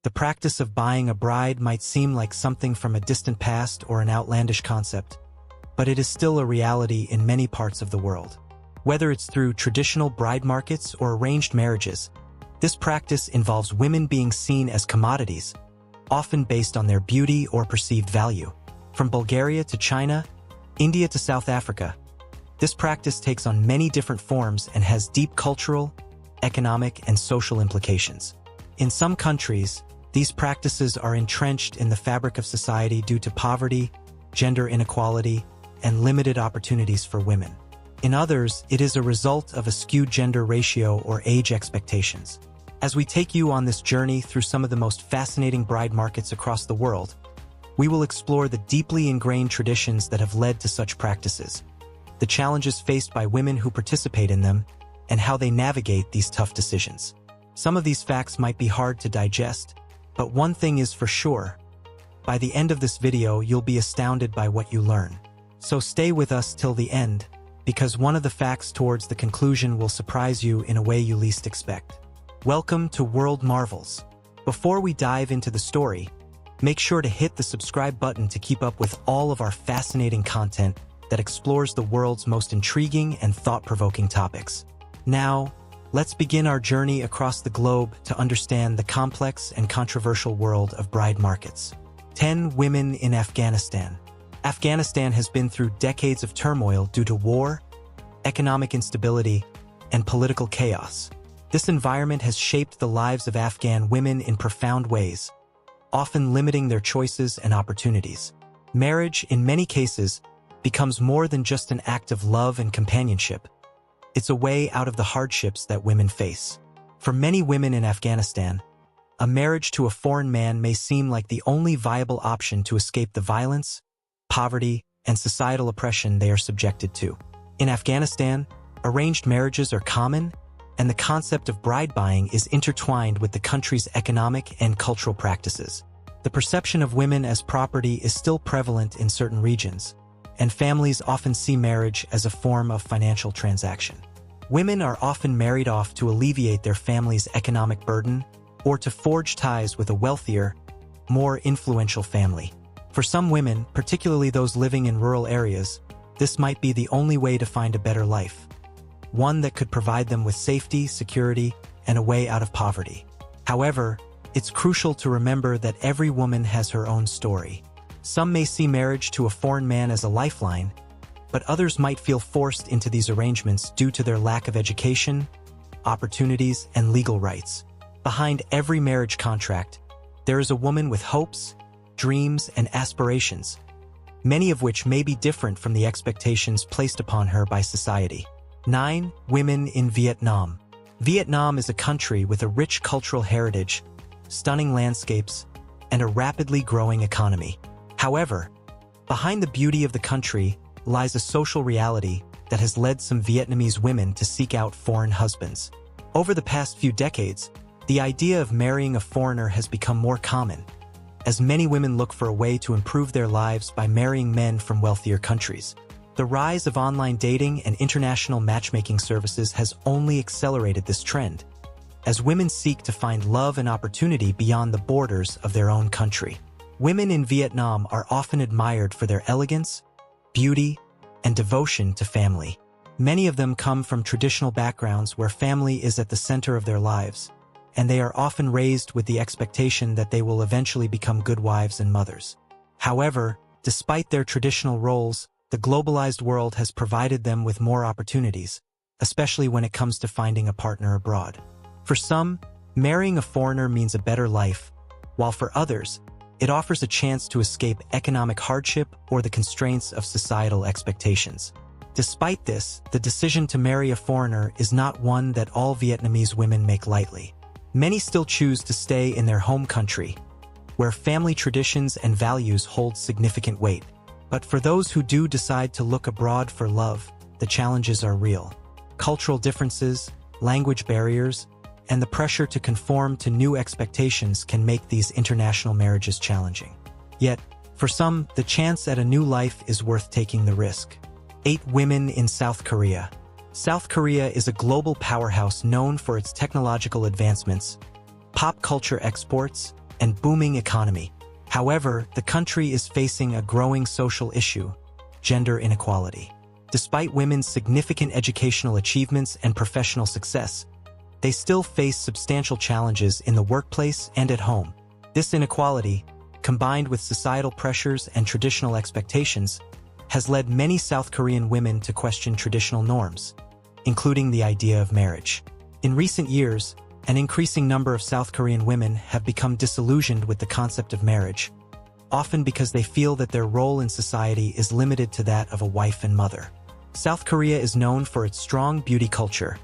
The practice of buying a bride might seem like something from a distant past or an outlandish concept, but it is still a reality in many parts of the world. Whether it's through traditional bride markets or arranged marriages, this practice involves women being seen as commodities, often based on their beauty or perceived value. From Bulgaria to China, India to South Africa, this practice takes on many different forms and has deep cultural, economic, and social implications. In some countries, these practices are entrenched in the fabric of society due to poverty, gender inequality, and limited opportunities for women. In others, it is a result of a skewed gender ratio or age expectations. As we take you on this journey through some of the most fascinating bride markets across the world, we will explore the deeply ingrained traditions that have led to such practices, the challenges faced by women who participate in them, and how they navigate these tough decisions. Some of these facts might be hard to digest, but one thing is for sure: by the end of this video, you'll be astounded by what you learn. So stay with us till the end, because one of the facts towards the conclusion will surprise you in a way you least expect. Welcome to World Marvels. Before we dive into the story, make sure to hit the subscribe button to keep up with all of our fascinating content that explores the world's most intriguing and thought-provoking topics. Now, let's begin our journey across the globe to understand the complex and controversial world of bride markets. 10 women in Afghanistan. Afghanistan has been through decades of turmoil due to war, economic instability, and political chaos. This environment has shaped the lives of Afghan women in profound ways, often limiting their choices and opportunities. Marriage, in many cases, becomes more than just an act of love and companionship. It's a way out of the hardships that women face. For many women in Afghanistan, a marriage to a foreign man may seem like the only viable option to escape the violence, poverty, and societal oppression they are subjected to. In Afghanistan, arranged marriages are common, and the concept of bride buying is intertwined with the country's economic and cultural practices. The perception of women as property is still prevalent in certain regions, and families often see marriage as a form of financial transaction. Women are often married off to alleviate their family's economic burden or to forge ties with a wealthier, more influential family. For some women, particularly those living in rural areas, this might be the only way to find a better life, one that could provide them with safety, security, and a way out of poverty. However, it's crucial to remember that every woman has her own story. Some may see marriage to a foreign man as a lifeline, but others might feel forced into these arrangements due to their lack of education, opportunities, and legal rights. Behind every marriage contract, there is a woman with hopes, dreams, and aspirations, many of which may be different from the expectations placed upon her by society. 9 women in Vietnam. Vietnam is a country with a rich cultural heritage, stunning landscapes, and a rapidly growing economy. However, behind the beauty of the country lies a social reality that has led some Vietnamese women to seek out foreign husbands. Over the past few decades, the idea of marrying a foreigner has become more common, as many women look for a way to improve their lives by marrying men from wealthier countries. The rise of online dating and international matchmaking services has only accelerated this trend, as women seek to find love and opportunity beyond the borders of their own country. Women in Vietnam are often admired for their elegance, beauty, and devotion to family. Many of them come from traditional backgrounds where family is at the center of their lives, and they are often raised with the expectation that they will eventually become good wives and mothers. However, despite their traditional roles, the globalized world has provided them with more opportunities, especially when it comes to finding a partner abroad. For some, marrying a foreigner means a better life, while for others, it offers a chance to escape economic hardship or the constraints of societal expectations. Despite this, the decision to marry a foreigner is not one that all Vietnamese women make lightly. Many still choose to stay in their home country, where family traditions and values hold significant weight. But for those who do decide to look abroad for love, the challenges are real. Cultural differences, language barriers, and the pressure to conform to new expectations can make these international marriages challenging. Yet, for some, the chance at a new life is worth taking the risk. 8 women in South Korea. South Korea is a global powerhouse known for its technological advancements, pop culture exports, and booming economy. However, the country is facing a growing social issue: gender inequality. Despite women's significant educational achievements and professional success, they still face substantial challenges in the workplace and at home. This inequality, combined with societal pressures and traditional expectations, has led many South Korean women to question traditional norms, including the idea of marriage. In recent years, an increasing number of South Korean women have become disillusioned with the concept of marriage, often because they feel that their role in society is limited to that of a wife and mother. South Korea is known for its strong beauty culture,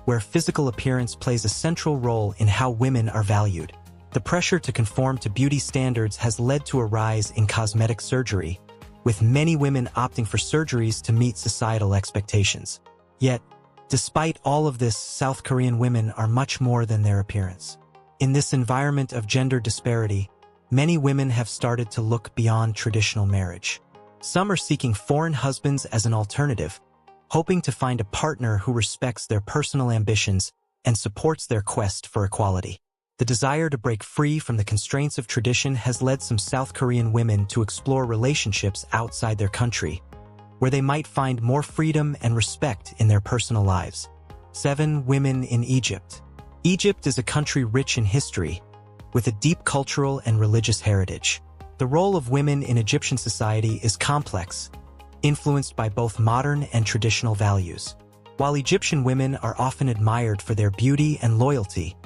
where physical appearance plays a central role in how women are valued. The pressure to conform to beauty standards has led to a rise in cosmetic surgery, with many women opting for surgeries to meet societal expectations. Yet, despite all of this, South Korean women are much more than their appearance. In this environment of gender disparity, many women have started to look beyond traditional marriage. Some are seeking foreign husbands as an alternative, hoping to find a partner who respects their personal ambitions and supports their quest for equality. The desire to break free from the constraints of tradition has led some South Korean women to explore relationships outside their country, where they might find more freedom and respect in their personal lives. 7. Women in Egypt. Egypt is a country rich in history, with a deep cultural and religious heritage. The role of women in Egyptian society is complex, influenced by both modern and traditional values. While Egyptian women are often admired for their beauty and loyalty,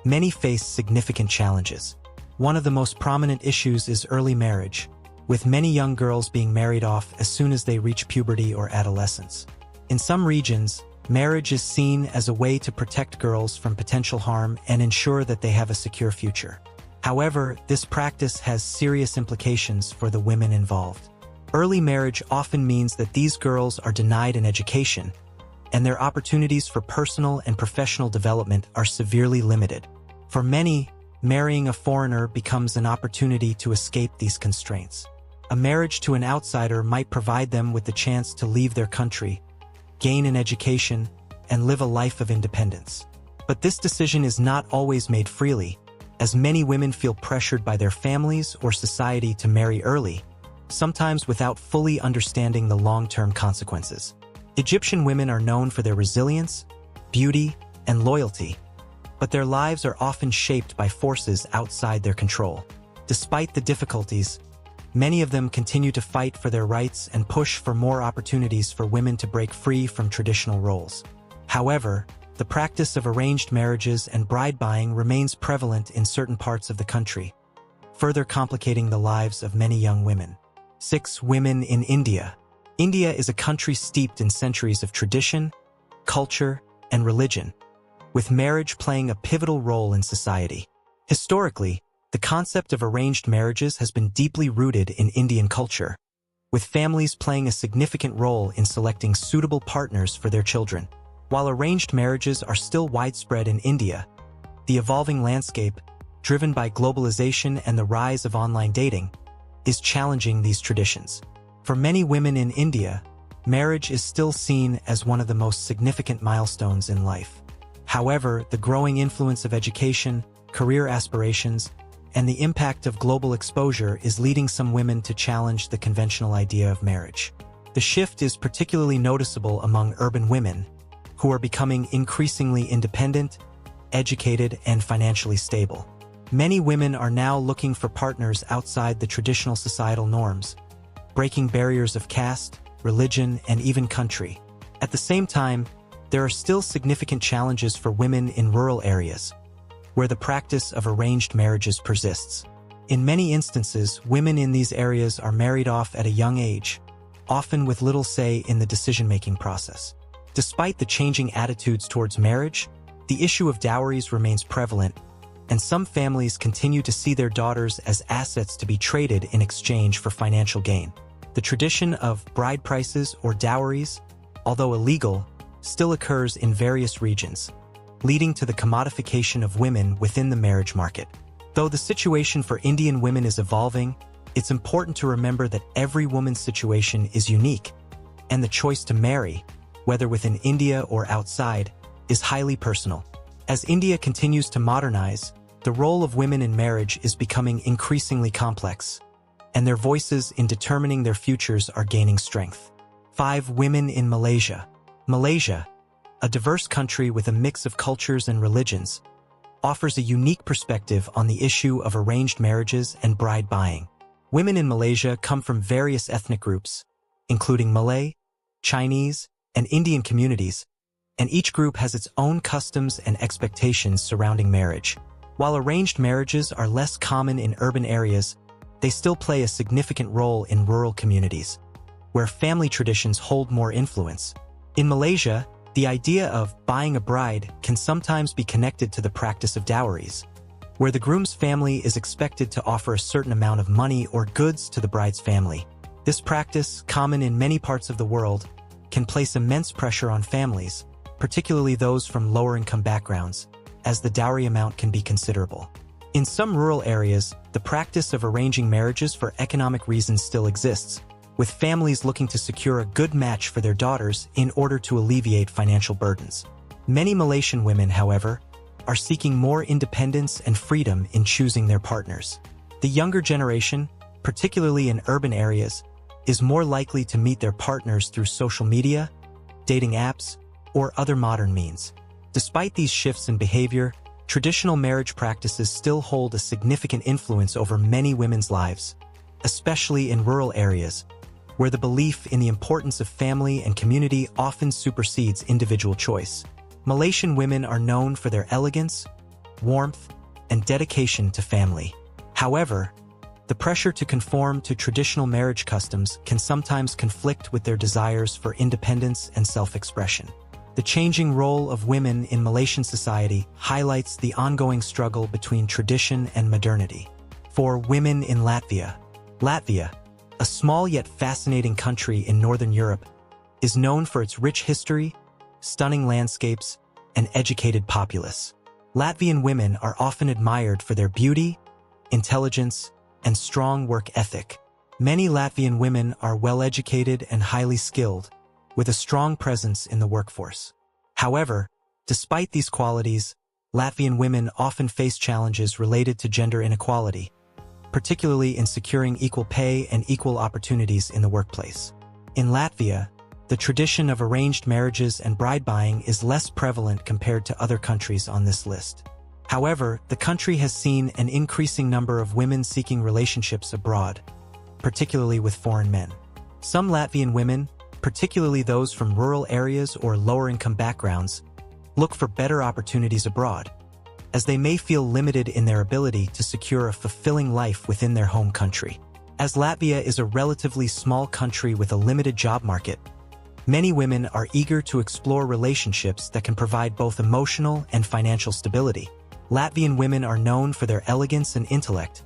many face significant challenges. One of the most prominent issues is early marriage, with many young girls being married off as soon as they reach puberty or adolescence. In some regions, marriage is seen as a way to protect girls from potential harm and ensure that they have a secure future. However, this practice has serious implications for the women involved. Early marriage often means that these girls are denied an education, and their opportunities for personal and professional development are severely limited. For many, marrying a foreigner becomes an opportunity to escape these constraints. A marriage to an outsider might provide them with the chance to leave their country, gain an education, and live a life of independence. But this decision is not always made freely, as many women feel pressured by their families or society to marry early, sometimes without fully understanding the long-term consequences. Egyptian women are known for their resilience, beauty, and loyalty, but their lives are often shaped by forces outside their control. Despite the difficulties, many of them continue to fight for their rights and push for more opportunities for women to break free from traditional roles. However, the practice of arranged marriages and bride buying remains prevalent in certain parts of the country, further complicating the lives of many young women. 6. Women in India. India is a country steeped in centuries of tradition, culture, and religion, with marriage playing a pivotal role in society. Historically, the concept of arranged marriages has been deeply rooted in Indian culture, with families playing a significant role in selecting suitable partners for their children. While arranged marriages are still widespread in India, the evolving landscape, driven by globalization and the rise of online dating, is challenging these traditions. For many women in India, marriage is still seen as one of the most significant milestones in life. However, the growing influence of education, career aspirations, and the impact of global exposure is leading some women to challenge the conventional idea of marriage. The shift is particularly noticeable among urban women, who are becoming increasingly independent, educated, and financially stable. Many women are now looking for partners outside the traditional societal norms, breaking barriers of caste, religion, and even country. At the same time, there are still significant challenges for women in rural areas, where the practice of arranged marriages persists. In many instances, women in these areas are married off at a young age, often with little say in the decision-making process. Despite the changing attitudes towards marriage, the issue of dowries remains prevalent, and some families continue to see their daughters as assets to be traded in exchange for financial gain. The tradition of bride prices or dowries, although illegal, still occurs in various regions, leading to the commodification of women within the marriage market. Though the situation for Indian women is evolving, it's important to remember that every woman's situation is unique, and the choice to marry, whether within India or outside, is highly personal. As India continues to modernize, the role of women in marriage is becoming increasingly complex, and their voices in determining their futures are gaining strength. 5. Women in Malaysia. Malaysia, a diverse country with a mix of cultures and religions, offers a unique perspective on the issue of arranged marriages and bride buying. Women in Malaysia come from various ethnic groups, including Malay, Chinese, and Indian communities, and each group has its own customs and expectations surrounding marriage. While arranged marriages are less common in urban areas, they still play a significant role in rural communities, where family traditions hold more influence. In Malaysia, the idea of buying a bride can sometimes be connected to the practice of dowries, where the groom's family is expected to offer a certain amount of money or goods to the bride's family. This practice, common in many parts of the world, can place immense pressure on families, particularly those from lower-income backgrounds, as the dowry amount can be considerable. In some rural areas, the practice of arranging marriages for economic reasons still exists, with families looking to secure a good match for their daughters in order to alleviate financial burdens. Many Malaysian women, however, are seeking more independence and freedom in choosing their partners. The younger generation, particularly in urban areas, is more likely to meet their partners through social media, dating apps, or other modern means. Despite these shifts in behavior, traditional marriage practices still hold a significant influence over many women's lives, especially in rural areas, where the belief in the importance of family and community often supersedes individual choice. Malaysian women are known for their elegance, warmth, and dedication to family. However, the pressure to conform to traditional marriage customs can sometimes conflict with their desires for independence and self-expression. The changing role of women in Malaysian society highlights the ongoing struggle between tradition and modernity. For women in Latvia. Latvia, a small yet fascinating country in Northern Europe, is known for its rich history, stunning landscapes, and educated populace. Latvian women are often admired for their beauty, intelligence, and strong work ethic. Many Latvian women are well-educated and highly skilled, with a strong presence in the workforce. However, despite these qualities, Latvian women often face challenges related to gender inequality, particularly in securing equal pay and equal opportunities in the workplace. In Latvia, the tradition of arranged marriages and bride buying is less prevalent compared to other countries on this list. However, the country has seen an increasing number of women seeking relationships abroad, particularly with foreign men. Some Latvian women, particularly those from rural areas or lower-income backgrounds, look for better opportunities abroad, as they may feel limited in their ability to secure a fulfilling life within their home country. As Latvia is a relatively small country with a limited job market, many women are eager to explore relationships that can provide both emotional and financial stability. Latvian women are known for their elegance and intellect,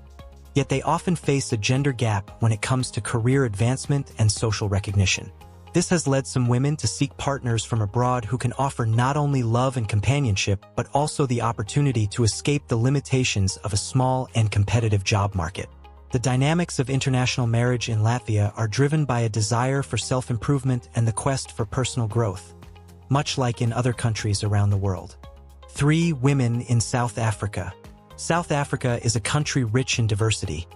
yet they often face a gender gap when it comes to career advancement and social recognition. This has led some women to seek partners from abroad who can offer not only love and companionship but also the opportunity to escape the limitations of a small and competitive job market. The dynamics of international marriage in Latvia are driven by a desire for self-improvement and the quest for personal growth, much like in other countries around the world. 3. Women in South Africa. South Africa is a country rich in diversity,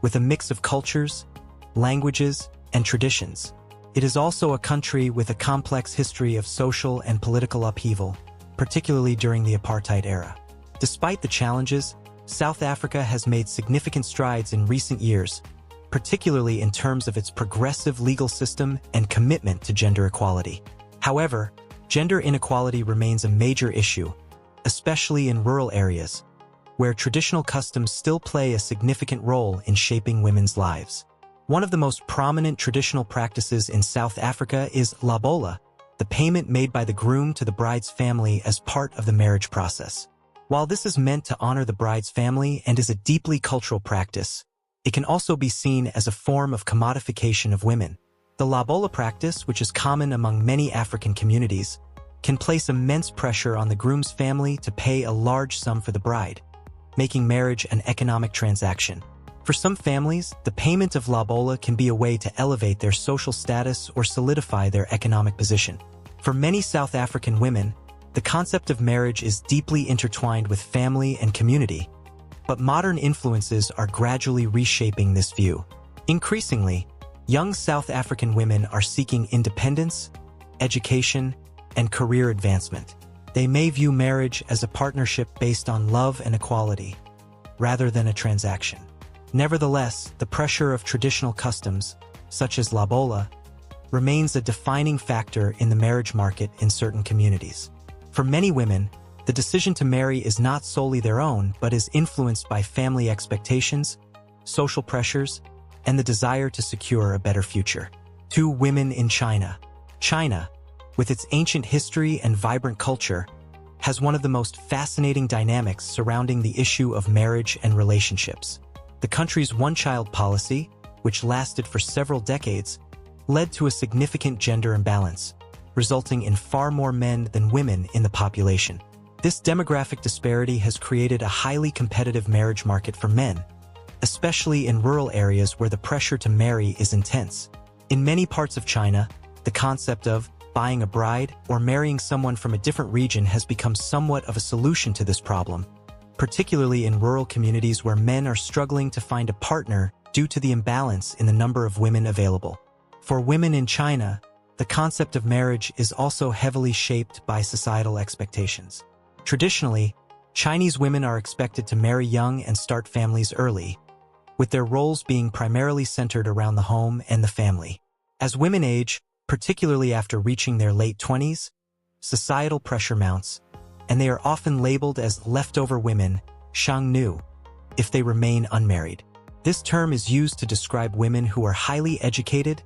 with a mix of cultures, languages, and traditions. It is also a country with a complex history of social and political upheaval, particularly during the apartheid era. Despite the challenges, South Africa has made significant strides in recent years, particularly in terms of its progressive legal system and commitment to gender equality. However, gender inequality remains a major issue, especially in rural areas, where traditional customs still play a significant role in shaping women's lives. One of the most prominent traditional practices in South Africa is lobola, the payment made by the groom to the bride's family as part of the marriage process. While this is meant to honor the bride's family and is a deeply cultural practice, it can also be seen as a form of commodification of women. The lobola practice, which is common among many African communities, can place immense pressure on the groom's family to pay a large sum for the bride, making marriage an economic transaction. For some families, the payment of lobola can be a way to elevate their social status or solidify their economic position. For many South African women, the concept of marriage is deeply intertwined with family and community, But modern influences are gradually reshaping this view. Increasingly, young South African women are seeking independence, education, and career advancement. They may view marriage as a partnership based on love and equality, rather than a transaction. Nevertheless, the pressure of traditional customs, such as lobola, remains a defining factor in the marriage market in certain communities. For many women, the decision to marry is not solely their own, but is influenced by family expectations, social pressures, and the desire to secure a better future. 2 Women in China. China, with its ancient history and vibrant culture, has one of the most fascinating dynamics surrounding the issue of marriage and relationships. The country's one-child policy, which lasted for several decades, led to a significant gender imbalance, resulting in far more men than women in the population. This demographic disparity has created a highly competitive marriage market for men, especially in rural areas where the pressure to marry is intense. In many parts of China, the concept of buying a bride or marrying someone from a different region has become somewhat of a solution to this problem, particularly in rural communities where men are struggling to find a partner due to the imbalance in the number of women available. For women in China, the concept of marriage is also heavily shaped by societal expectations. Traditionally, Chinese women are expected to marry young and start families early, with their roles being primarily centered around the home and the family. As women age, particularly after reaching their late 20s, societal pressure mounts, and they are often labeled as leftover women, shangnu, if they remain unmarried. This term is used to describe women who are highly educated,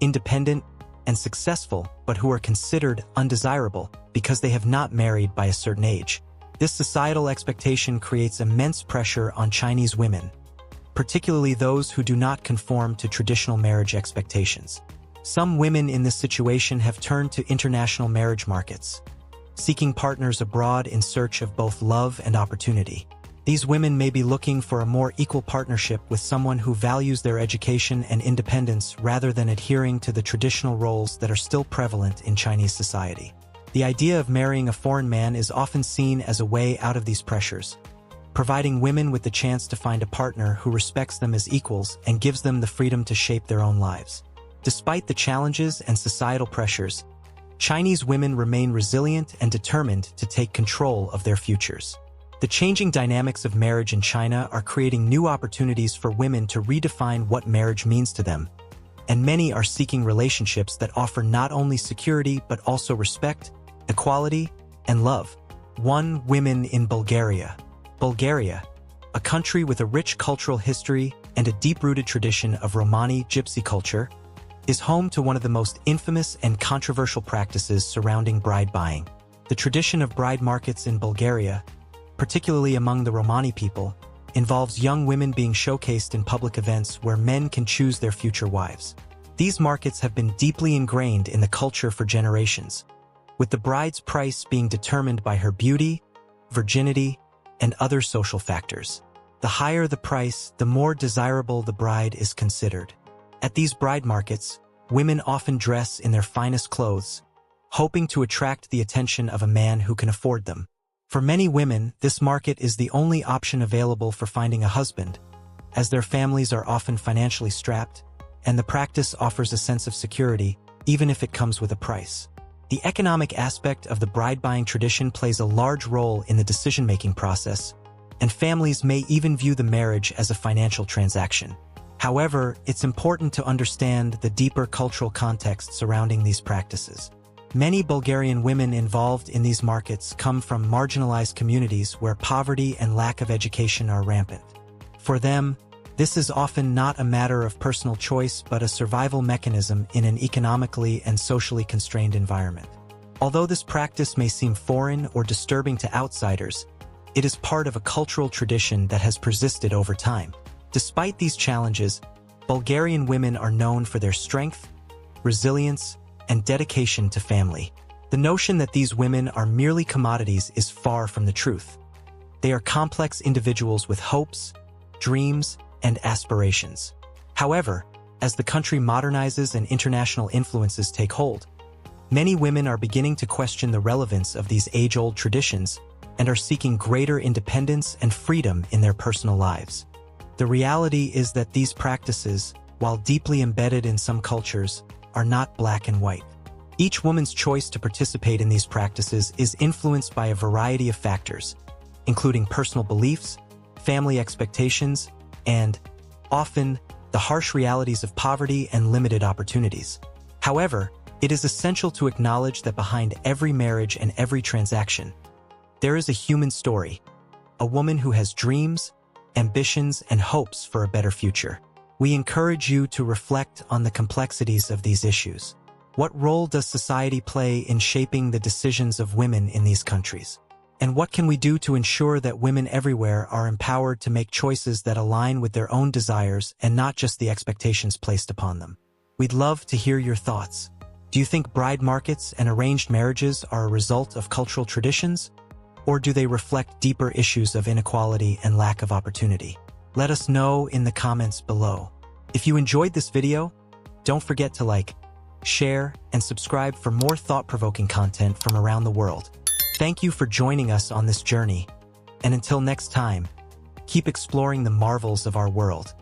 independent, and successful, but who are considered undesirable because they have not married by a certain age. This societal expectation creates immense pressure on Chinese women, particularly those who do not conform to traditional marriage expectations. Some women in this situation have turned to international marriage markets, seeking partners abroad in search of both love and opportunity. These women may be looking for a more equal partnership with someone who values their education and independence rather than adhering to the traditional roles that are still prevalent in Chinese society. The idea of marrying a foreign man is often seen as a way out of these pressures, providing women with the chance to find a partner who respects them as equals and gives them the freedom to shape their own lives. Despite the challenges and societal pressures, Chinese women remain resilient and determined to take control of their futures. The changing dynamics of marriage in China are creating new opportunities for women to redefine what marriage means to them, and many are seeking relationships that offer not only security but also respect, equality, and love. 1 Women in Bulgaria. Bulgaria, a country with a rich cultural history and a deep-rooted tradition of Romani gypsy culture, is home to one of the most infamous and controversial practices surrounding bride buying. The tradition of bride markets in Bulgaria, particularly among the Romani people, involves young women being showcased in public events where men can choose their future wives. These markets have been deeply ingrained in the culture for generations, with the bride's price being determined by her beauty, virginity, and other social factors. The higher the price, the more desirable the bride is considered. At these bride markets, women often dress in their finest clothes, hoping to attract the attention of a man who can afford them. For many women, this market is the only option available for finding a husband, as their families are often financially strapped, and the practice offers a sense of security, even if it comes with a price. The economic aspect of the bride-buying tradition plays a large role in the decision-making process, and families may even view the marriage as a financial transaction. However, it's important to understand the deeper cultural context surrounding these practices. Many Bulgarian women involved in these markets come from marginalized communities where poverty and lack of education are rampant. For them, this is often not a matter of personal choice but a survival mechanism in an economically and socially constrained environment. Although this practice may seem foreign or disturbing to outsiders, it is part of a cultural tradition that has persisted over time. Despite these challenges, Bulgarian women are known for their strength, resilience, and dedication to family. The notion that these women are merely commodities is far from the truth. They are complex individuals with hopes, dreams, and aspirations. However, as the country modernizes and international influences take hold, many women are beginning to question the relevance of these age-old traditions and are seeking greater independence and freedom in their personal lives. The reality is that these practices, while deeply embedded in some cultures, are not black and white. Each woman's choice to participate in these practices is influenced by a variety of factors, including personal beliefs, family expectations, and, often, the harsh realities of poverty and limited opportunities. However, it is essential to acknowledge that behind every marriage and every transaction, there is a human story, a woman who has dreams, ambitions, and hopes for a better future. We encourage you to reflect on the complexities of these issues. What role does society play in shaping the decisions of women in these countries? And what can we do to ensure that women everywhere are empowered to make choices that align with their own desires and not just the expectations placed upon them? We'd love to hear your thoughts. Do you think bride markets and arranged marriages are a result of cultural traditions? Or do they reflect deeper issues of inequality and lack of opportunity? Let us know in the comments below. If you enjoyed this video, don't forget to like, share, and subscribe for more thought-provoking content from around the world. Thank you for joining us on this journey, and until next time, keep exploring the marvels of our world.